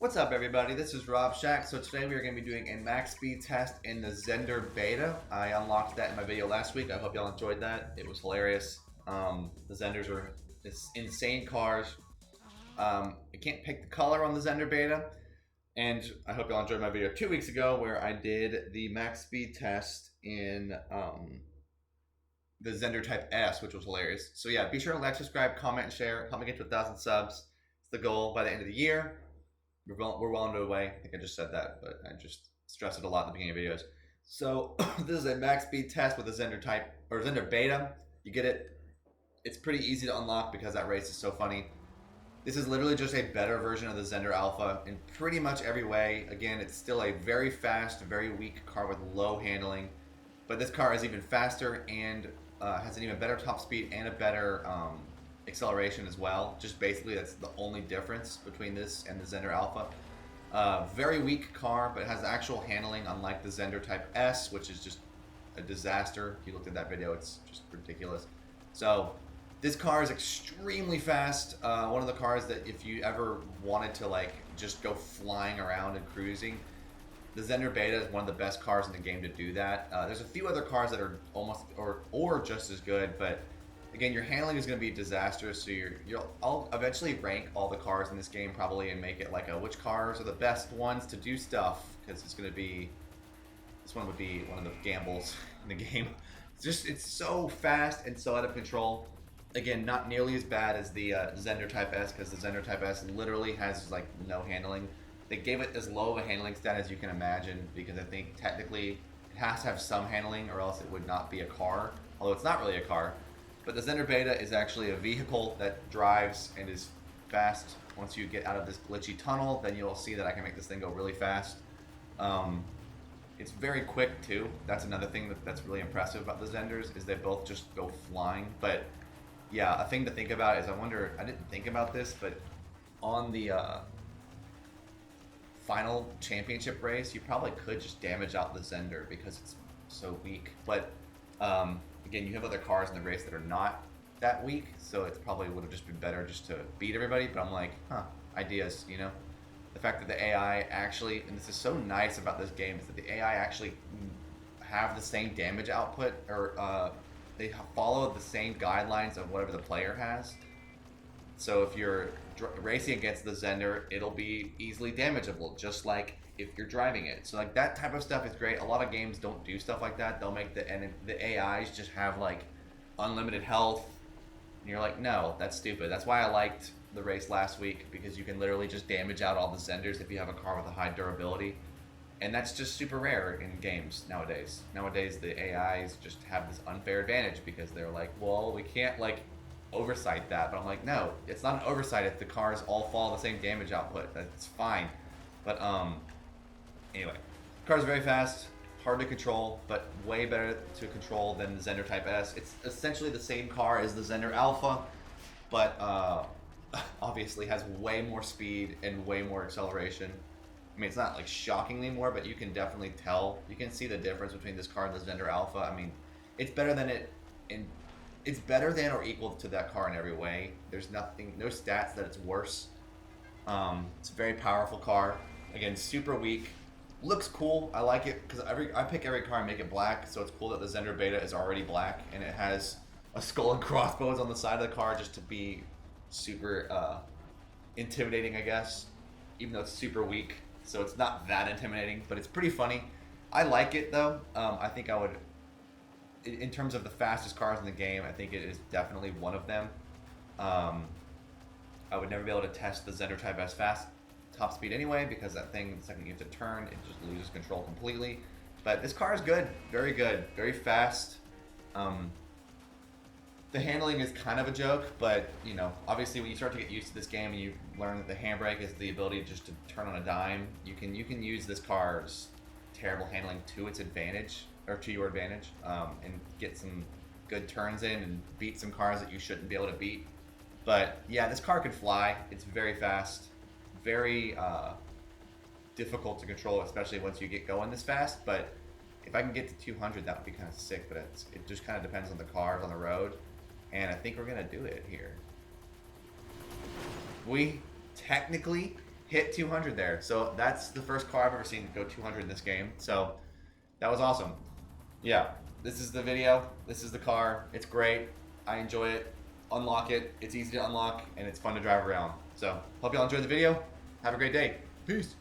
What's up, everybody? This is Rob Shack. So today we are going to be doing a max speed test in the Zender beta. I unlocked that in my video last week. I hope y'all enjoyed that. It was hilarious. The Zenders are insane cars. I can't pick the color on the Zender beta, and I hope y'all enjoyed my video 2 weeks ago where I did the max speed test in the Zender Type S, which was hilarious. So yeah, be sure to like, subscribe, comment, and share. Help me get to 1,000 subs. It's the goal by the end of the year. We're well underway. I think I just said that, but I just stressed it a lot in the beginning of videos. So this is a max speed test with a Zender Type or Zender Beta. You get it. It's pretty easy to unlock because that race is so funny. This is literally just a better version of the Zender Alpha in pretty much every way. Again, it's still a very fast, very weak car with low handling, but this car is even faster and has an even better top speed and a better acceleration as well. Just basically that's the only difference between this and the Zender Alpha. Very weak car, but it has actual handling, unlike the Zender Type S, which is just a disaster. If you looked at that video, it's just ridiculous. So this car is extremely fast. One of the cars that if you ever wanted to like just go flying around and cruising, the Zender Beta is one of the best cars in the game to do that. There's a few other cars that are almost or just as good, but again, your handling is going to be disastrous, so I'll eventually rank all the cars in this game probably and make it like which cars are the best ones to do stuff, because it's going to be, this one would be one of the gambles in the game. It's so fast and so out of control. Again, not nearly as bad as the Zender Type S, because the Zender Type S literally has like no handling. They gave it as low of a handling stat as you can imagine, because I think technically it has to have some handling or else it would not be a car, although it's not really a car. But the Zender Beta is actually a vehicle that drives and is fast. Once you get out of this glitchy tunnel, then you'll see that I can make this thing go really fast. It's very quick too. That's another thing that's really impressive about the Zenders, is they both just go flying. But yeah, a thing to think about is, I didn't think about this, but on the final championship race, you probably could just damage out the Zender because it's so weak. But again, you have other cars in the race that are not that weak, so it probably would have just been better just to beat everybody. But I'm like, ideas, you know? The fact that the AI actually, and this is so nice about this game, is that the AI actually have the same damage output, or they follow the same guidelines of whatever the player has. So if you're racing against the Zender, it'll be easily damageable, just like if you're driving it. So like that type of stuff is great. A lot of games don't do stuff like that. They'll make the AIs just have like unlimited health, and you're like, no, that's stupid. That's why I liked the race last week, because you can literally just damage out all the Zenders if you have a car with a high durability, and that's just super rare in games nowadays. Nowadays the AIs just have this unfair advantage because they're like, well, we can't like oversight that. But I'm like, no, it's not an oversight if the cars all follow the same damage output. That's fine. But anyway, the car's very fast, hard to control, but way better to control than the Zender Type S. It's essentially the same car as the Zender Alpha, but obviously has way more speed and way more acceleration. I mean, it's not like shockingly more, but you can definitely tell. You can see the difference between this car and the Zender Alpha. I mean, it's better than it's better than or equal to that car in every way. There's no stats that it's worse. It's a very powerful car. Again, super weak. Looks cool. I like it because I pick every car and make it black, so it's cool that the Zender Beta is already black and it has a skull and crossbones on the side of the car just to be super intimidating, I guess, even though it's super weak. So it's not that intimidating, but it's pretty funny. I like it though. I think I would, in terms of the fastest cars in the game, I think it is definitely one of them. I would never be able to test the Zender Type S fast top speed anyway, because that thing, the second you have to turn, it just loses control completely. But this car is good, very fast. The handling is kind of a joke, but you know, obviously when you start to get used to this game and you learn that the handbrake is the ability just to turn on a dime, you can use this car's terrible handling to its advantage, or to your advantage, and get some good turns in and beat some cars that you shouldn't be able to beat. But yeah, this car can fly. It's very fast, very difficult to control, especially once you get going this fast. But if I can get to 200, that would be kind of sick. But it just kind of depends on the cars on the road, and I think we're gonna do it here. We technically hit 200 there. So that's the first car I've ever seen go 200 in this game. So that was awesome. Yeah, this is the video. This is the car. It's great. I enjoy it. Unlock it. It's easy to unlock and it's fun to drive around. So hope y'all enjoyed the video. Have a great day. Peace.